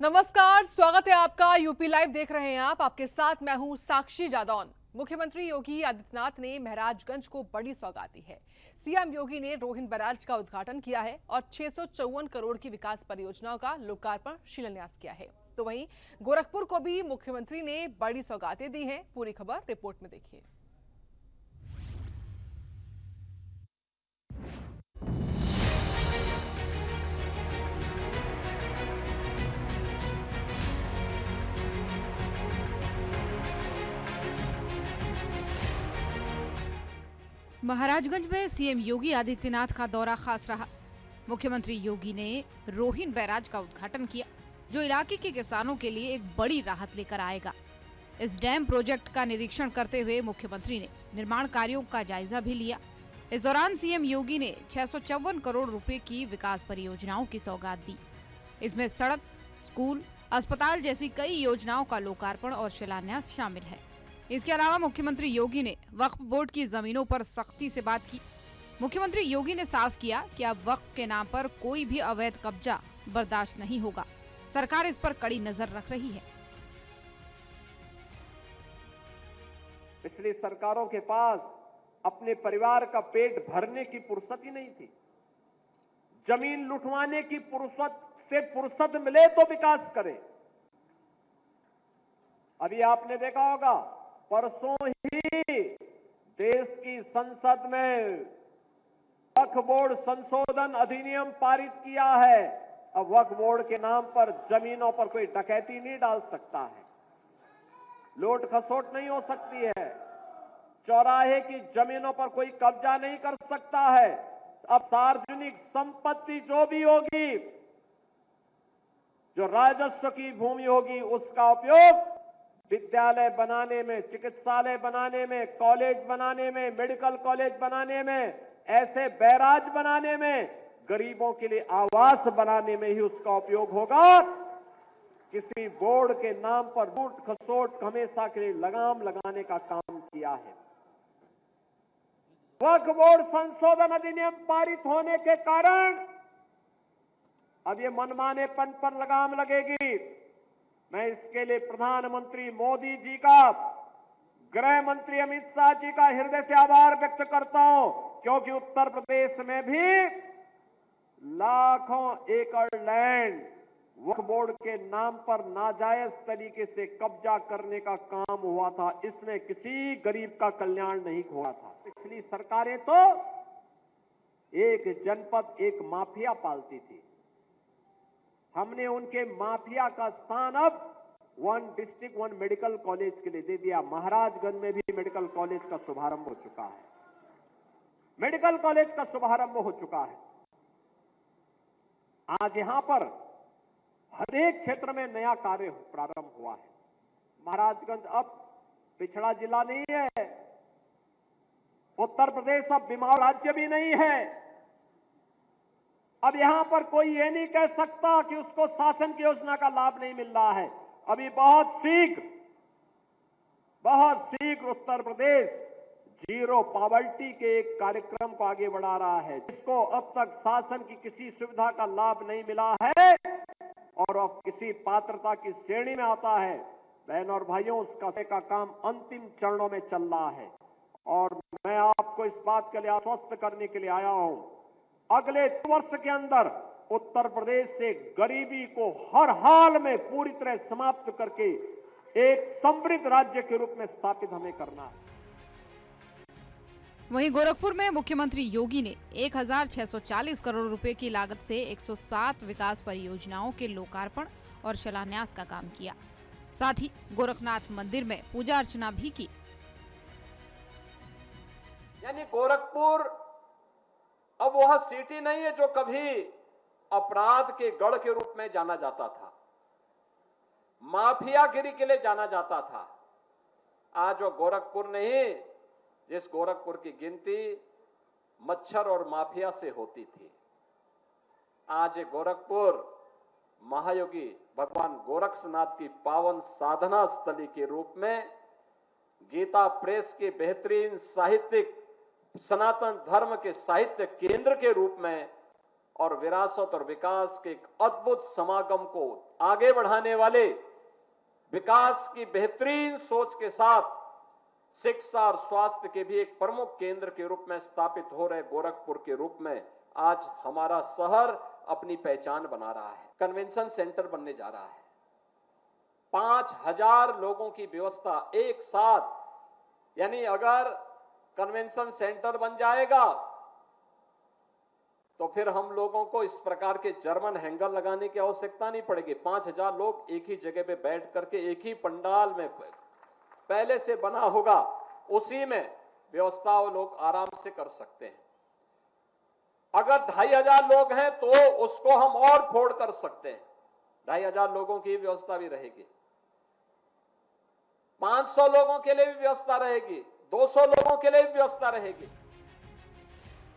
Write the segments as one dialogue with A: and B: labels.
A: नमस्कार, स्वागत है आपका। यूपी लाइव देख रहे हैं आप। आपके साथ मैं हूं साक्षी जादौन। मुख्यमंत्री योगी आदित्यनाथ ने महराजगंज को बड़ी सौगात दी है। सीएम योगी ने रोहिन बैराज का उद्घाटन किया है और 654 करोड़ की विकास परियोजनाओं का लोकार्पण शिलान्यास किया है। तो वहीं गोरखपुर को भी मुख्यमंत्री ने बड़ी सौगातें दी हैं। पूरी खबर रिपोर्ट में देखिए।
B: महाराजगंज में सीएम योगी आदित्यनाथ का दौरा खास रहा। मुख्यमंत्री योगी ने रोहिन बैराज का उद्घाटन किया, जो इलाके के किसानों के लिए एक बड़ी राहत लेकर आएगा। इस डैम प्रोजेक्ट का निरीक्षण करते हुए मुख्यमंत्री ने निर्माण कार्यों का जायजा भी लिया। इस दौरान सीएम योगी ने 654 करोड़ रुपए की विकास परियोजनाओं की सौगात दी। इसमें सड़क, स्कूल, अस्पताल जैसी कई योजनाओं का लोकार्पण और शिलान्यास शामिल है। इसके अलावा मुख्यमंत्री योगी ने वक्फ बोर्ड की जमीनों पर सख्ती से बात की। मुख्यमंत्री योगी ने साफ किया कि अब वक्फ के नाम पर कोई भी अवैध कब्जा बर्दाश्त नहीं होगा। सरकार इस पर कड़ी नजर रख रही है।
C: पिछली सरकारों के पास अपने परिवार का पेट भरने की फुर्सत ही नहीं थी। जमीन लुटवाने की फुर्सत मिले तो विकास करे। अभी आपने देखा होगा, परसों ही देश की संसद में वक्फ बोर्ड संशोधन अधिनियम पारित किया है। अब वक्फ बोर्ड के नाम पर जमीनों पर कोई डकैती नहीं डाल सकता है, लूट खसोट नहीं हो सकती है, चौराहे की जमीनों पर कोई कब्जा नहीं कर सकता है। अब सार्वजनिक संपत्ति जो भी होगी, जो राजस्व की भूमि होगी, उसका उपयोग विद्यालय बनाने में, चिकित्सालय बनाने में, कॉलेज बनाने में, मेडिकल कॉलेज बनाने में, ऐसे बैराज बनाने में, गरीबों के लिए आवास बनाने में ही उसका उपयोग होगा। किसी बोर्ड के नाम पर लूट खसोट हमेशा के लिए लगाम लगाने का काम किया है। वक्फ बोर्ड संशोधन अधिनियम पारित होने के कारण अब ये मनमानेपन पर लगाम लगेगी। मैं इसके लिए प्रधानमंत्री मोदी जी का, गृह मंत्री अमित शाह जी का हृदय से आभार व्यक्त करता हूं, क्योंकि उत्तर प्रदेश में भी लाखों एकड़ लैंड वक्फ बोर्ड के नाम पर नाजायज तरीके से कब्जा करने का काम हुआ था। इसमें किसी गरीब का कल्याण नहीं हुआ था। पिछली सरकारें तो एक जनपद एक माफिया पालती थी। हमने उनके माफिया का स्थान अब 1 डिस्ट्रिक्ट 1 मेडिकल कॉलेज के लिए दे दिया। महाराजगंज में भी मेडिकल कॉलेज का शुभारंभ हो चुका है। मेडिकल कॉलेज का शुभारंभ हो चुका है। आज यहां पर हर एक क्षेत्र में नया कार्य प्रारंभ हुआ है। महाराजगंज अब पिछड़ा जिला नहीं है। उत्तर प्रदेश अब बीमार राज्य भी नहीं है। अब यहां पर कोई ये नहीं कह सकता कि उसको शासन की योजना का लाभ नहीं मिल रहा है। अभी बहुत शीघ्र उत्तर प्रदेश जीरो पॉवर्टी के एक कार्यक्रम को आगे बढ़ा रहा है, जिसको अब तक शासन की किसी सुविधा का लाभ नहीं मिला है और अब किसी पात्रता की श्रेणी में आता है। बहन और भाइयों, उसका काम अंतिम चरणों में चल रहा है और मैं आपको इस बात के लिए आश्वस्त करने के लिए आया हूं, अगले 2 वर्ष के अंदर उत्तर प्रदेश से गरीबी को हर हाल में पूरी तरह समाप्त करके एक समृद्ध राज्य के रूप में स्थापित हमें करना है।
B: वहीं गोरखपुर में मुख्यमंत्री योगी ने 1640 करोड़ रुपए की लागत से 107 विकास परियोजनाओं के लोकार्पण और शिलान्यास का काम किया। साथ ही गोरखनाथ मंदिर में पूजा अर्चना भी की।
C: यानी गोरखपुर अब वह सिटी नहीं है जो कभी अपराध के गढ़ के रूप में जाना जाता था, माफियागिरी के लिए जाना जाता था। आज वो गोरखपुर नहीं, जिस गोरखपुर की गिनती मच्छर और माफिया से होती थी, आज ये गोरखपुर महायोगी भगवान गोरक्षनाथ की पावन साधना स्थली के रूप में, गीता प्रेस के बेहतरीन साहित्यिक, सनातन धर्म के साहित्य केंद्र के रूप में और विरासत और विकास के एक अद्भुत समागम को आगे बढ़ाने वाले, विकास की बेहतरीन सोच के साथ शिक्षा और स्वास्थ्य के भी एक प्रमुख केंद्र के रूप में स्थापित हो रहे गोरखपुर के रूप में आज हमारा शहर अपनी पहचान बना रहा है। कन्वेंशन सेंटर बनने जा रहा है। 5000 लोगों की व्यवस्था एक साथ, यानी अगर कन्वेंशन सेंटर बन जाएगा तो फिर हम लोगों को इस प्रकार के जर्मन हैंगर लगाने की आवश्यकता नहीं पड़ेगी। 5000 लोग एक ही जगह पे बैठ करके एक ही पंडाल में पहले से बना होगा, उसी में व्यवस्था वो लोग आराम से कर सकते हैं। अगर 2500 लोग हैं तो उसको हम और फोड़ कर सकते हैं, 2500 लोगों की व्यवस्था भी रहेगी, 500 लोगों के लिए भी व्यवस्था रहेगी, 200 लोगों के लिए भी व्यवस्था रहेगी।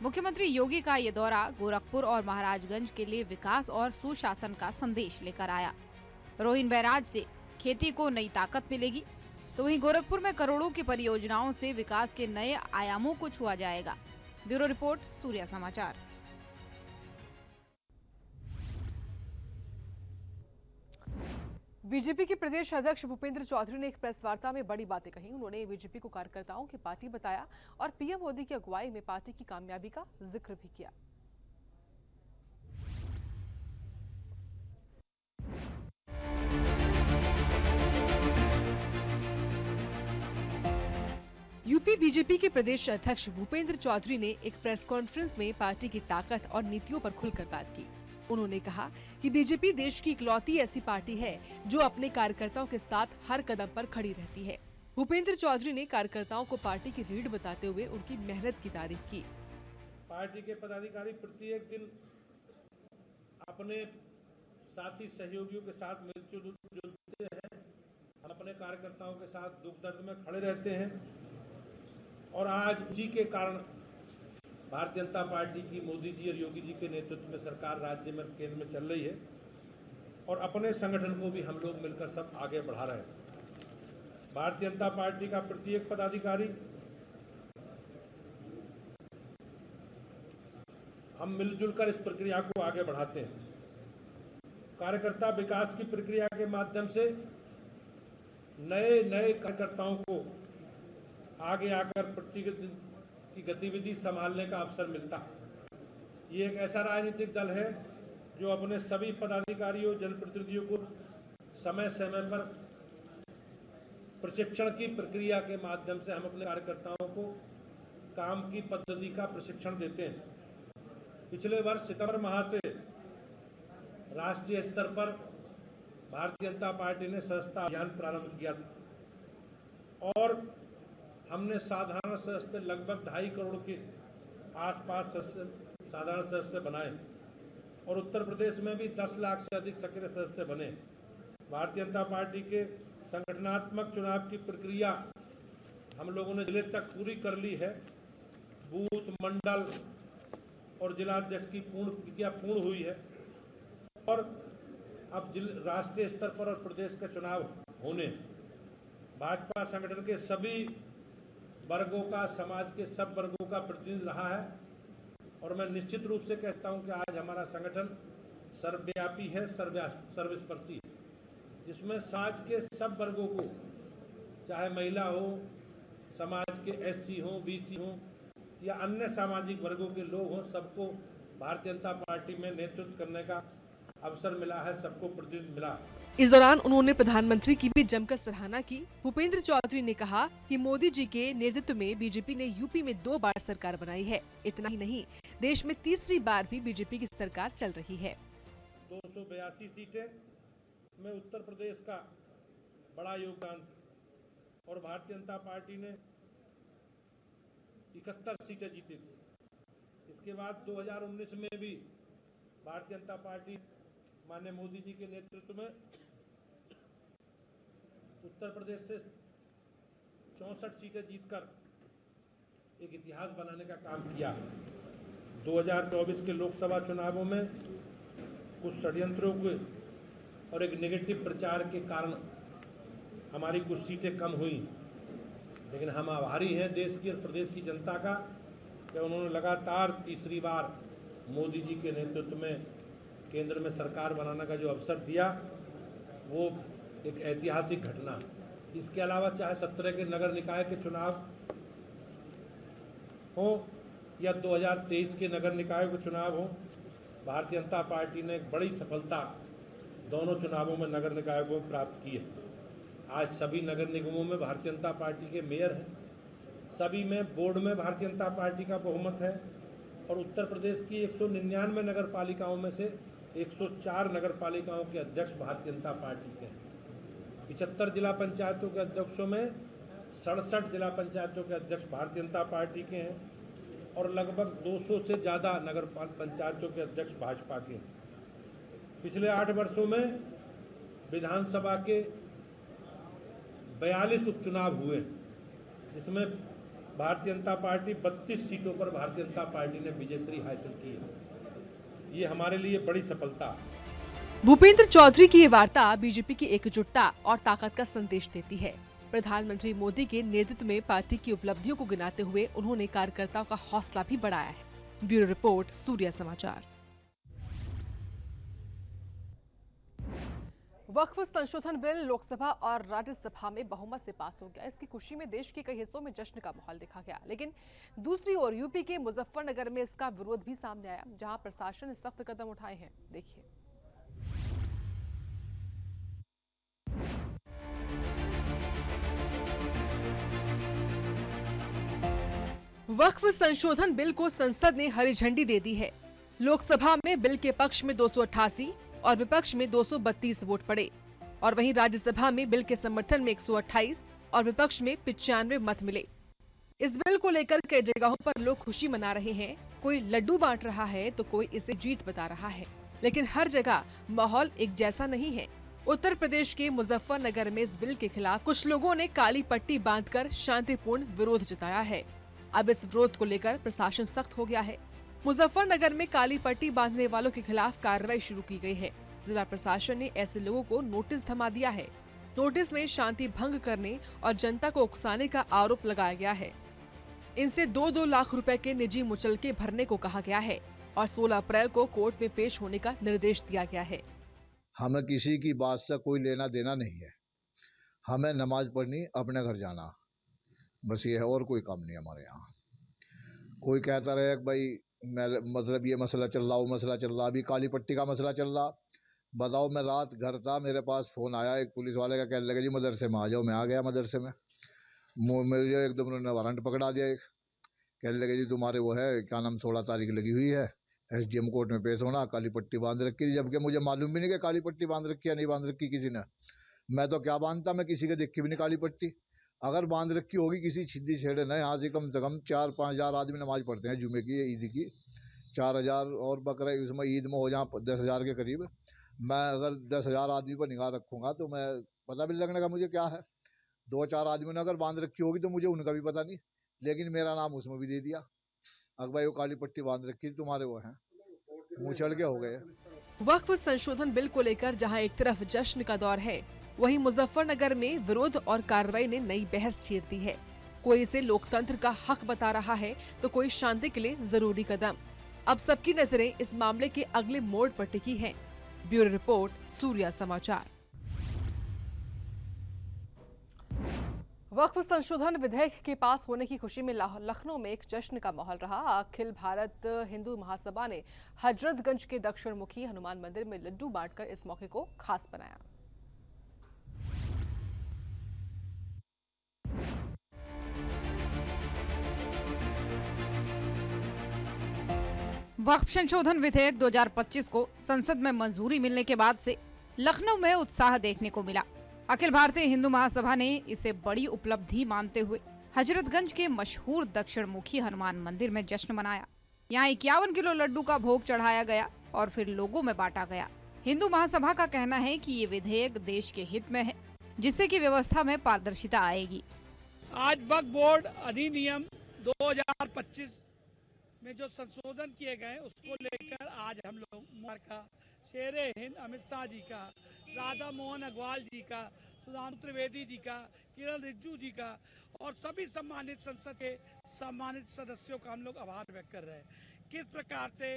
B: मुख्यमंत्री योगी का ये दौरा गोरखपुर और महाराजगंज के लिए विकास और सुशासन का संदेश लेकर आया। रोहिन बैराज से खेती को नई ताकत मिलेगी, तो वहीं गोरखपुर में करोड़ों की परियोजनाओं से विकास के नए आयामों को छुआ जाएगा। ब्यूरो रिपोर्ट, सूर्या समाचार।
A: बीजेपी के प्रदेश अध्यक्ष भूपेंद्र चौधरी ने एक प्रेस वार्ता में बड़ी बातें कही। उन्होंने बीजेपी को कार्यकर्ताओं की पार्टी बताया और पीएम मोदी की अगुवाई में पार्टी की कामयाबी का जिक्र भी किया। यूपी बीजेपी के प्रदेश अध्यक्ष भूपेंद्र चौधरी ने एक प्रेस कॉन्फ्रेंस में पार्टी की ताकत और नीतियों पर खुलकर बात की। उन्होंने कहा कि बीजेपी देश की इकलौती ऐसी पार्टी है जो अपने कार्यकर्ताओं के साथ हर कदम पर खड़ी रहती है। भूपेंद्र चौधरी ने कार्यकर्ताओं को पार्टी की रीढ़ बताते हुए उनकी मेहनत की तारीफ की।
D: पार्टी के पदाधिकारी प्रत्येक दिन अपने साथी सहयोगियों के साथ मिलजुल जुलते हैं, अपने कार्यकर्ताओं के साथ दुख दर्द में खड़े रहते हैं और आज जी के कारण भारतीय जनता पार्टी की मोदी जी और योगी जी के नेतृत्व में सरकार राज्य में केंद्र में चल रही है और अपने संगठन को भी हम लोग मिलकर सब आगे बढ़ा रहे हैं। भारतीय जनता पार्टी का प्रत्येक पदाधिकारी हम मिलजुल कर इस प्रक्रिया को आगे बढ़ाते हैं। कार्यकर्ता विकास की प्रक्रिया के माध्यम से नए नए कार्यकर्ताओं को आगे आकर प्रतिनिधि की गतिविधि संभालने का अवसर मिलता। ये एक ऐसा राजनीतिक दल है जो अपने सभी पदाधिकारियों जनप्रतिनिधियों को समय समय पर प्रशिक्षण की प्रक्रिया के माध्यम से हम अपने कार्यकर्ताओं को काम की पद्धति का प्रशिक्षण देते हैं। पिछले वर्ष सितंबर माह से राष्ट्रीय स्तर पर भारतीय जनता पार्टी ने सदस्यता अभियान प्रारंभ किया था और हमने साधारण सदस्य लगभग 2.5 करोड़ के आसपास साधारण सदस्य बनाए और उत्तर प्रदेश में भी 10 लाख से अधिक सक्रिय सदस्य बने। भारतीय जनता पार्टी के संगठनात्मक चुनाव की प्रक्रिया हम लोगों ने जिले तक पूरी कर ली है। बूथ, मंडल और जिलाध्यक्ष की प्रक्रिया पूर्ण हुई है और अब राष्ट्रीय स्तर पर और प्रदेश का चुनाव होने भाजपा संगठन के सभी वर्गों का, समाज के सब वर्गों का प्रतिनिधि रहा है और मैं निश्चित रूप से कहता हूं कि आज हमारा संगठन सर्वव्यापी है, सर्वस्पर्शी, जिसमें समाज के सब वर्गों को, चाहे महिला हो, समाज के एससी हो, बीसी हो या अन्य सामाजिक वर्गों के लोग हों, सबको भारतीय जनता पार्टी में नेतृत्व करने का अवसर मिला है, सबको प्रतिनिधित्व मिला।
A: इस दौरान उन्होंने प्रधानमंत्री की भी जमकर सराहना की। भूपेंद्र चौधरी ने कहा कि मोदी जी के नेतृत्व में बीजेपी ने यूपी में 2 बार सरकार बनाई है। इतना ही नहीं, देश में तीसरी बार भी बीजेपी की सरकार चल रही है।
D: 282 सीटें में उत्तर प्रदेश का बड़ा योगदान था और भारतीय जनता पार्टी ने 71 सीटें जीती थी। इसके बाद 2019 में भी भारतीय जनता पार्टी माननीय मोदी जी के नेतृत्व में उत्तर प्रदेश से 64 सीटें जीतकर एक इतिहास बनाने का काम किया। 2024 के लोकसभा चुनावों में कुछ षड्यंत्रों के और एक नेगेटिव प्रचार के कारण हमारी कुछ सीटें कम हुई, लेकिन हम आभारी हैं देश की और प्रदेश की जनता का कि उन्होंने लगातार तीसरी बार मोदी जी के नेतृत्व में केंद्र में सरकार बनाने का जो अवसर दिया, वो एक ऐतिहासिक घटना। इसके अलावा चाहे 17 के नगर निकाय के चुनाव हो या 2023 के नगर निकाय के चुनाव हो, भारतीय जनता पार्टी ने एक बड़ी सफलता दोनों चुनावों में नगर निकायों को प्राप्त की है। आज सभी नगर निगमों में भारतीय जनता पार्टी के मेयर हैं, सभी में बोर्ड में भारतीय जनता पार्टी का बहुमत है और उत्तर प्रदेश की 199 नगर पालिकाओं में से 104 नगर पालिकाओं के अध्यक्ष भारतीय जनता पार्टी के हैं। 75 जिला पंचायतों के अध्यक्षों में 67 जिला पंचायतों के अध्यक्ष भारतीय जनता पार्टी के हैं और लगभग 200 से ज़्यादा नगर पंचायतों के अध्यक्ष भाजपा के हैं। पिछले 8 वर्षों में विधानसभा के 42 उपचुनाव हुए, जिसमें भारतीय जनता पार्टी 32 सीटों पर भारतीय जनता पार्टी ने विजयश्री हासिल की है। ये हमारे लिए बड़ी सफलता है।
A: भूपेंद्र चौधरी की ये वार्ता बीजेपी की एकजुटता और ताकत का संदेश देती है। प्रधानमंत्री मोदी के नेतृत्व में पार्टी की उपलब्धियों को गिनाते हुए उन्होंने कार्यकर्ताओं का हौसला भी बढ़ाया है। ब्यूरो रिपोर्ट, सूर्या समाचार। वक्फ संशोधन बिल लोकसभा और राज्यसभा में बहुमत से पास हो गया। इसकी खुशी में देश के कई हिस्सों में जश्न का माहौल देखा गया, लेकिन दूसरी ओर यूपी के मुजफ्फरनगर में इसका विरोध भी सामने आया, जहां प्रशासन ने सख्त कदम उठाए हैं। देखिए। वक्फ संशोधन बिल को संसद ने हरी झंडी दे दी है। लोकसभा में बिल के पक्ष में 288 और विपक्ष में 232 वोट पड़े और वहीं राज्यसभा में बिल के समर्थन में 128 और विपक्ष में 95 मत मिले। इस बिल को लेकर कई जगहों पर लोग खुशी मना रहे हैं। कोई लड्डू बांट रहा है तो कोई इसे जीत बता रहा है, लेकिन हर जगह माहौल एक जैसा नहीं है। उत्तर प्रदेश के मुजफ्फरनगर में इस बिल के खिलाफ कुछ लोगों ने काली पट्टी बांधकर शांतिपूर्ण विरोध जताया है। अब इस विरोध को लेकर प्रशासन सख्त हो गया है। मुजफ्फरनगर में काली पट्टी बांधने वालों के खिलाफ कार्रवाई शुरू की गई है। जिला प्रशासन ने ऐसे लोगों को नोटिस थमा दिया है। नोटिस में शांति भंग करने और जनता को उकसाने का आरोप लगाया गया है। इनसे 2-2 लाख रुपए के निजी मुचलके भरने को कहा गया है और 16 अप्रैल को कोर्ट में पेश होने का निर्देश दिया गया है।
E: हमें किसी की बात से कोई लेना देना नहीं है। हमें नमाज पढ़नी, अपने घर जाना, बस ये है, और कोई काम नहीं हमारे यहाँ। कोई कहता रहे कि भाई मतलब ये मसला चल रहा, वो मसला चल रहा, अभी काली पट्टी का मसला चल रहा। बताओ, मैं रात घर था, मेरे पास फोन आया एक पुलिस वाले का, कहने लगे जी मदरसे में आ जाओ। मैं आ गया मदरसे में, मुझे एकदम उन्होंने वारंट पकड़ा दिया। एक कहने लगे जी तुम्हारे वो है क्या नाम 16 तारीख लगी हुई है, SDM कोर्ट में पेश होना, काली पट्टी बांध रखी थी। जबकि मुझे मालूम भी नहीं कि काली पट्टी बांध रखी या नहीं बांध रखी किसी ने। मैं तो क्या बांधता, मैं किसी के देखी भी नहीं काली पट्टी। अगर बांध रखी होगी किसी छिद्दी छेड़े ने, यहाँ से कम 4-5 हज़ार आदमी नमाज पढ़ते हैं जुमे की, ईद की 4,000 और बकरा उसमें ईद में हो जहाँ 10,000 के करीब। मैं अगर 10,000 आदमी पर निगाह रखूंगा तो मैं पता भी लगने का मुझे क्या है। 2-4 आदमी ने अगर बांध रखी होगी तो मुझे उनका भी पता नहीं, लेकिन मेरा नाम उसमें भी दे दिया। अगर भाई वो काली पट्टी बांध रखी तुम्हारे वो हैं, मुँह चढ़ के हो गए।
A: वक्फ संशोधन बिल को लेकर जहां एक तरफ जश्न का दौर है, वहीं मुजफ्फरनगर में विरोध और कार्रवाई ने नई बहस छेड़ दी है। कोई इसे लोकतंत्र का हक बता रहा है तो कोई शांति के लिए जरूरी कदम। अब सबकी नजरें इस मामले के अगले मोड़ पर टिकी हैं। ब्यूरो रिपोर्ट, सूर्या समाचार। वक्फ संशोधन विधेयक के पास होने की खुशी में लखनऊ में एक जश्न का माहौल रहा। अखिल भारत हिंदू महासभा ने हजरतगंज के दक्षिण मुखी हनुमान मंदिर में लड्डू बांटकर इस मौके को खास बनाया।
B: वक्फ संशोधन विधेयक 2025 को संसद में मंजूरी मिलने के बाद से लखनऊ में उत्साह देखने को मिला। अखिल भारतीय हिंदू महासभा ने इसे बड़ी उपलब्धि मानते हुए हजरतगंज के मशहूर दक्षिण मुखी हनुमान मंदिर में जश्न मनाया। यहाँ 51 किलो लड्डू का भोग चढ़ाया गया और फिर लोगों में बांटा गया। हिंदू महासभा का कहना है कि ये विधेयक देश के हित में है, जिससे कि व्यवस्था में पारदर्शिता आएगी।
F: आज वक्फ बोर्ड अधिनियम 2025 में जो संशोधन किए गए उसको लेकर आज हम लोग का शेर हिंद अमित शाह जी का, राधा मोहन अग्रवाल जी का, सुधांशु त्रिवेदी जी का, किरण रिजिजू जी का और सभी सम्मानित संसद के सम्मानित सदस्यों का हम लोग आभार व्यक्त कर रहे हैं। किस प्रकार से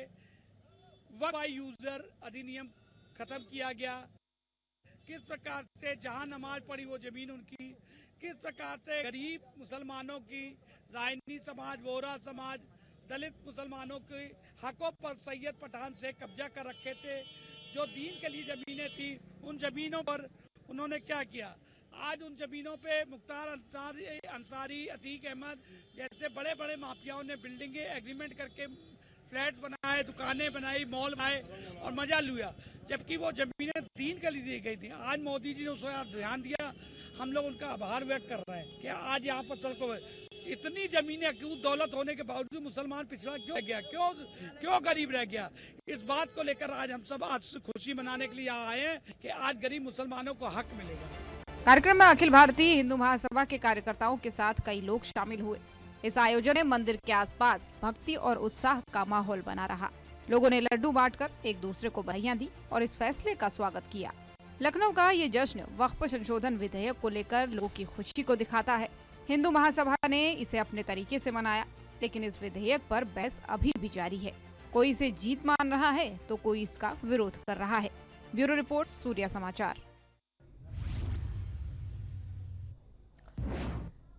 F: वक्फ बाय यूजर अधिनियम खत्म किया गया, किस प्रकार से जहां नमाज पढ़ी वो जमीन उनकी, किस प्रकार से गरीब मुसलमानों की, रायनी समाज, वोहरा समाज, दलित मुसलमानों के हकों पर सैयद पठान से कब्जा कर रखे थे। जो दीन के लिए जमीनें थी उन जमीनों पर उन्होंने क्या किया, आज उन जमीनों पे मुख्तार अंसारी, अतीक अहमद जैसे बड़े बड़े माफियाओं ने बिल्डिंगें एग्रीमेंट करके फ्लैट्स बनाए, दुकानें बनाई, मॉल बनाए और मजा लिया, जबकि वो जमीनें दीन के लिए दी गई थी। आज मोदी जी ने उस पर ध्यान दिया, हम लोग उनका आभार व्यक्त कर रहे हैं कि आज यहाँ पर सड़कों में इतनी जमीनें, क्यों दौलत होने के बावजूद मुसलमान पिछड़ा क्यों रह गया, क्यों गरीब रह गया। इस बात को लेकर आज हम सब आज खुशी मनाने के लिए यहाँ आए हैं कि आज गरीब मुसलमानों को हक मिलेगा।
B: कार्यक्रम में अखिल भारतीय हिंदू महासभा के कार्यकर्ताओं के साथ कई लोग शामिल हुए। इस आयोजन में मंदिर के आसपास भक्ति और उत्साह का माहौल बना रहा। लोगों ने लड्डू बांटकर एक दूसरे को बधाइयां दी और इस फैसले का स्वागत किया। लखनऊ का ये जश्न वक्फ संशोधन विधेयक को लेकर लोगों की खुशी को दिखाता है। हिंदू महासभा ने इसे अपने तरीके से मनाया, लेकिन इस विधेयक पर बहस अभी भी जारी है। कोई इसे जीत मान रहा है तो कोई इसका विरोध कर रहा है। ब्यूरो रिपोर्ट, सूर्या समाचार।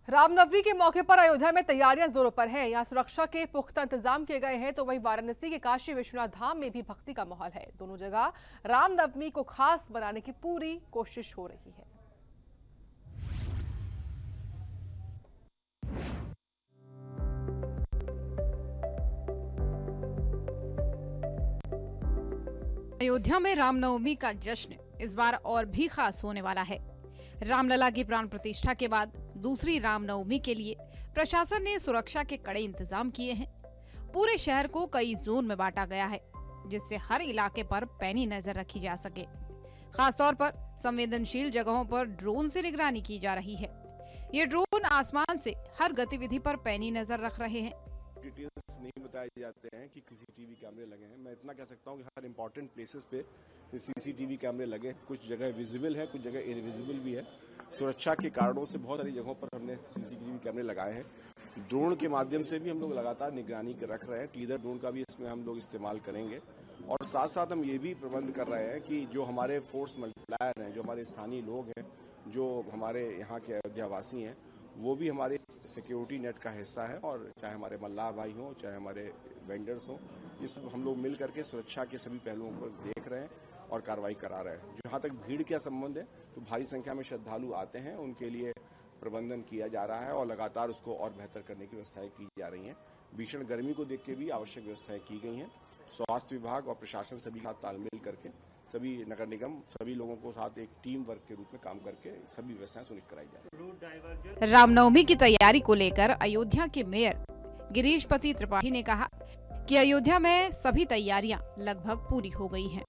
A: रामनवमी के मौके पर अयोध्या में तैयारियां जोरों पर हैं। यहाँ सुरक्षा के पुख्ता इंतजाम किए गए हैं, तो वहीं वाराणसी के काशी विश्वनाथ धाम में भी भक्ति का माहौल है। दोनों जगह रामनवमी को खास बनाने की पूरी कोशिश हो रही है।
B: अयोध्या में रामनवमी का जश्न इस बार और भी खास होने वाला है। रामलला की प्राण प्रतिष्ठा के बाद दूसरी रामनवमी के लिए प्रशासन ने सुरक्षा के कड़े इंतजाम किए हैं। पूरे शहर को कई जोन में बांटा गया है, जिससे हर इलाके पर पैनी नजर रखी जा सके। खासतौर पर संवेदनशील जगहों पर ड्रोन से निगरानी की जा रही है। ये ड्रोन आसमान से हर गतिविधि पर पैनी नजर रख रहे हैं।
G: डिटेल्स नहीं बताए जाते हैं कि सीसीटीवी कैमरे लगे हैं। मैं इतना कह सकता हूं कि हर इंपॉर्टेंट प्लेसेस पे सीसीटीवी कैमरे लगे हैं। कुछ जगह विजिबल है, कुछ जगह इनविजिबल भी है। सुरक्षा के कारणों से बहुत सारी जगहों पर हमने सीसीटीवी कैमरे लगाए हैं। ड्रोन के माध्यम से भी हम लोग लगातार निगरानी रख रहे हैं। टीजर ड्रोन का भी इसमें हम लोग इस्तेमाल करेंगे और साथ साथ हम ये भी प्रबंध कर रहे हैं कि जो हमारे फोर्स मल्टीप्लायर हैं, जो हमारे स्थानीय लोग हैं, जो हमारे यहाँ के अयोध्यावासी हैं, वो भी हमारे सिक्योरिटी नेट का हिस्सा है। और चाहे हमारे मल्लाह भाई हों, चाहे हमारे वेंडर्स हों, ये सब हम लोग मिल करके सुरक्षा के सभी पहलुओं पर देख रहे हैं और कार्रवाई करा रहे हैं। जहाँ तक भीड़ का संबंध है, तो भारी संख्या में श्रद्धालु आते हैं, उनके लिए प्रबंधन किया जा रहा है और लगातार उसको और बेहतर करने की व्यवस्थाएं की जा रही हैं। भीषण गर्मी को देख के भी आवश्यक व्यवस्थाएं की गई हैं। स्वास्थ्य विभाग और प्रशासन सभी साथ तालमेल करके, सभी नगर निगम, सभी लोगों को साथ एक टीम वर्क के रूप में काम करके सभी व्यवस्थाएं सुनिश्चित कराई जा रही है।
B: रामनवमी की तैयारी को लेकर अयोध्या के मेयर गिरीशपति त्रिपाठी ने कहा कि अयोध्या में सभी तैयारियां लगभग पूरी हो गई हैं।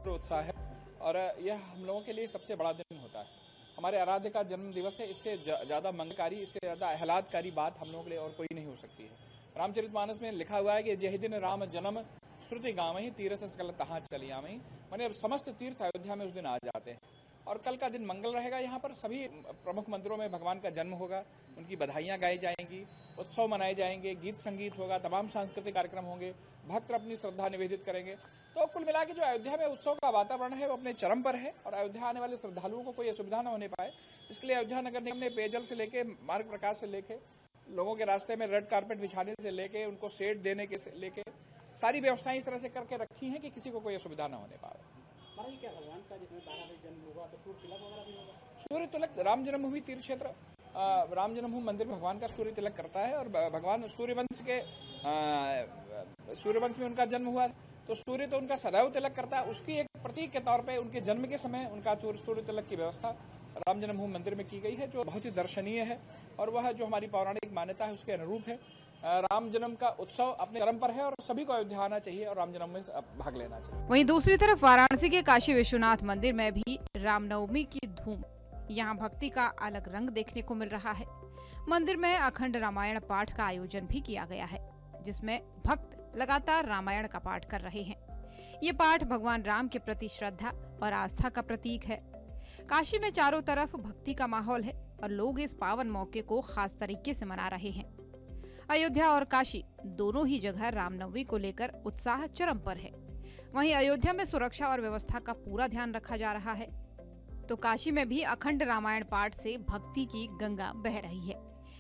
H: उत्साह है और यह हम लोगों के लिए सबसे बड़ा दिन होता है। हमारे आराध्य का जन्म दिवस है। इससे ज्यादा मंगलकारी, इससे ज्यादा आह्लादकारी बात हम लोगों के लिए और कोई नहीं हो सकती है। रामचरितमानस में लिखा हुआ है कि जय दिन राम जन्म श्रुति गावहीं तीर्थ सकल तहाँ चली आवहीं। माने समस्त तीर्थ अयोध्या में उस दिन आ जाते हैं और कल का दिन मंगल रहेगा। यहाँ पर सभी प्रमुख मंदिरों में भगवान का जन्म होगा, उनकी बधाइयाँ गाई जाएंगी, उत्सव मनाए जाएंगे, गीत संगीत होगा, तमाम सांस्कृतिक कार्यक्रम होंगे, भक्त अपनी श्रद्धा निवेदित करेंगे। तो कुल मिला के जो अयोध्या में उत्सव का वातावरण है वो अपने चरम पर है और अयोध्या आने वाले श्रद्धालुओं को कोई असुविधा न होने पाए, इसके लिए अयोध्या नगर निगम ने पेयजल से लेके, मार्ग प्रकाश से लेके, लोगों के रास्ते में रेड कारपेट बिछाने से लेके, उनको शेड देने के लेके सारी व्यवस्थाएं इस तरह से करके रखी हैं कि किसी को कोई असुविधा न होने पाए।
I: क्या भगवान का जिसमें 12 बजे जन्म हुआ तो सूर्य तिलक वगैरह भी होगा?
H: सूर्य तिलक राम जन्मभूमि तीर्थ क्षेत्र राम जन्मभूमि मंदिर में भगवान का सूर्य तिलक करता है और भगवान सूर्यवंश में उनका जन्म हुआ तो सूर्य तो उनका सदैव तिलक करता है। उसकी एक प्रतीक के तौर पे उनके जन्म के समय उनका सूर्य तिलक की व्यवस्था राम जन्मभूमि मंदिर में की गई है, जो बहुत ही दर्शनीय है और वह जो हमारी पौराणिक मान्यता है उसके अनुरूप है। राम जन्म का उत्सव अपने चरम पर है और सभी को अयोध्या आना चाहिए और राम जन्म में भाग लेना चाहिए।
B: वहीं दूसरी तरफ वाराणसी के काशी विश्वनाथ मंदिर में भी रामनवमी की धूम। यहाँ भक्ति का अलग रंग देखने को मिल रहा है। मंदिर में अखंड रामायण पाठ का आयोजन भी किया गया है, जिसमें भक्त लगातार रामायण का पाठ कर रहे हैं। ये पाठ भगवान राम के प्रति श्रद्धा और आस्था का प्रतीक है। काशी में चारों तरफ भक्ति का माहौल है और लोग इस पावन मौके को खास तरीके से मना रहे हैं। अयोध्या और काशी दोनों ही जगह रामनवमी को लेकर उत्साह चरम पर है। वहीं अयोध्या में सुरक्षा और व्यवस्था का पूरा ध्यान रखा जा रहा है, तो काशी में भी अखंड रामायण पाठ से भक्ति की गंगा बह रही है।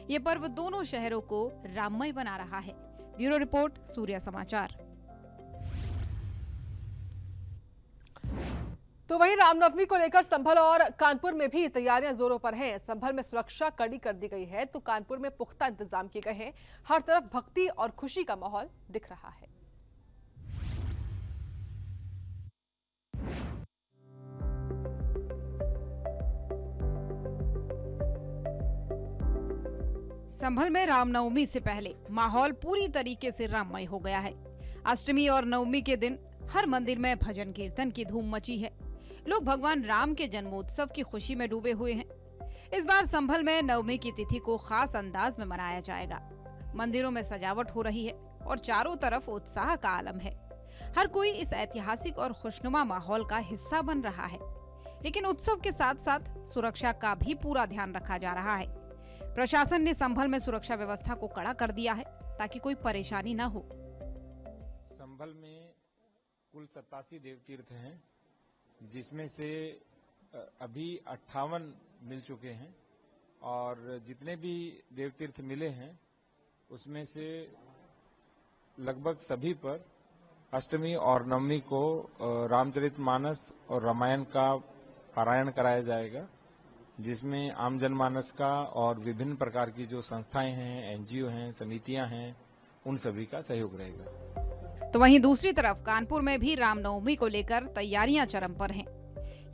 B: ये पर्व दोनों शहरों को राममय बना रहा है। ब्यूरो रिपोर्ट, सूर्य समाचार।
A: तो वहीं रामनवमी को लेकर संभल और कानपुर में भी तैयारियां जोरों पर हैं। संभल में सुरक्षा कड़ी कर दी गई है, तो कानपुर में पुख्ता इंतजाम किए गए हैं। हर तरफ भक्ति और खुशी का माहौल दिख रहा है।
B: संभल में रामनवमी से पहले माहौल पूरी तरीके से राममय हो गया है। अष्टमी और नवमी के दिन हर मंदिर में भजन कीर्तन की धूम मची है। लोग भगवान राम के जन्मोत्सव की खुशी में डूबे हुए हैं। इस बार संभल में नवमी की तिथि को खास अंदाज में मनाया जाएगा। मंदिरों में सजावट हो रही है और चारों तरफ उत्साह का आलम है। हर कोई इस ऐतिहासिक और खुशनुमा माहौल का हिस्सा बन रहा है। लेकिन उत्सव के साथ साथ सुरक्षा का भी पूरा ध्यान रखा जा रहा है। प्रशासन ने संभल में सुरक्षा व्यवस्था को कड़ा कर दिया है ताकि कोई परेशानी न हो।
J: संभल में कुल 87 देवतीर्थ हैं, जिसमें से अभी 58 मिल चुके हैं और जितने भी देवतीर्थ मिले हैं उसमें से लगभग सभी पर अष्टमी और नवमी को रामचरितमानस और रामायण का पारायण कराया जाएगा, जिसमें आम जनमानस का और विभिन्न प्रकार की जो संस्थाएं हैं, एनजीओ हैं, समितियां हैं, उन सभी का सहयोग रहेगा।
B: तो वहीं दूसरी तरफ कानपुर में भी रामनवमी को लेकर तैयारियां चरम पर हैं।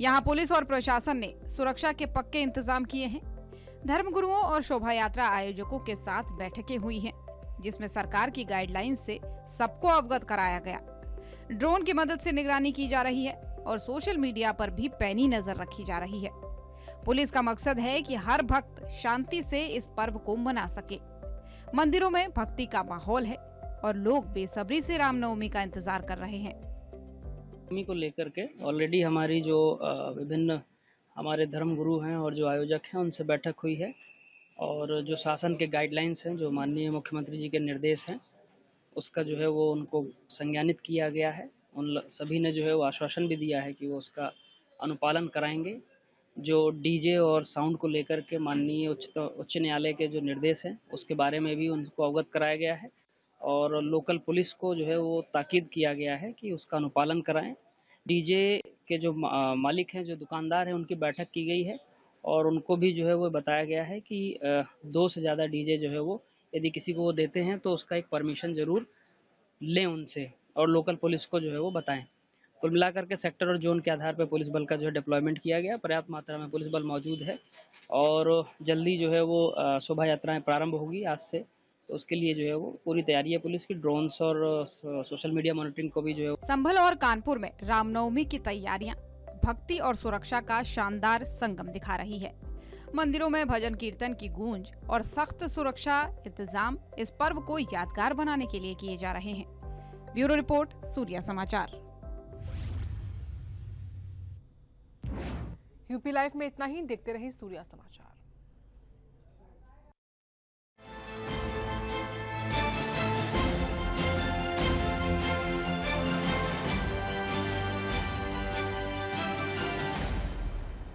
B: यहां पुलिस और प्रशासन ने सुरक्षा के पक्के इंतजाम किए हैं। धर्मगुरुओं और शोभा यात्रा आयोजकों के साथ बैठकें हुई हैं, जिसमें सरकार की गाइडलाइन से सबको अवगत कराया गया। ड्रोन की मदद से निगरानी की जा रही है और सोशल मीडिया पर भी पैनी नजर रखी जा रही है। पुलिस का मकसद है कि हर भक्त शांति से इस पर्व को मना सके। मंदिरों में भक्ति का माहौल है और लोग बेसब्री से रामनवमी का इंतजार कर रहे हैं।
I: नवमी को लेकर के ऑलरेडी हमारी जो विभिन्न हमारे धर्मगुरु हैं और जो आयोजक हैं उनसे बैठक हुई है और जो शासन के गाइडलाइंस हैं, जो माननीय मुख्यमंत्री जी के निर्देश हैं, उसका जो है वो उनको संज्ञानित किया गया है। उन सभी ने जो है वो आश्वासन भी दिया है कि वो उसका अनुपालन कराएंगे। जो डीजे और साउंड को लेकर के माननीय उच्च न्यायालय के जो निर्देश हैं उसके बारे में भी उनको अवगत कराया गया है और लोकल पुलिस को जो है वो ताकीद किया गया है कि उसका अनुपालन कराएं। डीजे के जो मालिक हैं, जो दुकानदार हैं, उनकी बैठक की गई है और उनको भी जो है वो बताया गया है कि 2 से ज़्यादा डीजे जो है वो यदि किसी को वो देते हैं तो उसका एक परमिशन ज़रूर लें उनसे और लोकल पुलिस को जो है वो बताएं। कुल मिलाकर के सेक्टर और जोन के आधार पर पुलिस बल का जो है डिप्लॉयमेंट किया गया। पर्याप्त मात्रा में पुलिस बल मौजूद है और जल्दी जो है वो शोभा यात्राएँ प्रारंभ होगी आज से, तो उसके लिए जो है वो पूरी तैयारी है पुलिस की। ड्रोन्स और सोशल मीडिया मॉनिटरिंग को भी जो है।
B: संभल और कानपुर में रामनवमी की तैयारियां भक्ति और सुरक्षा का शानदार संगम दिखा रही है। मंदिरों में भजन कीर्तन की गूंज और सख्त सुरक्षा इंतजाम इस पर्व को यादगार बनाने के लिए किए जा रहे हैं। ब्यूरो रिपोर्ट, सूर्य समाचार।
A: यूपी लाइव में इतना ही। देखते रहिए सूर्य समाचार।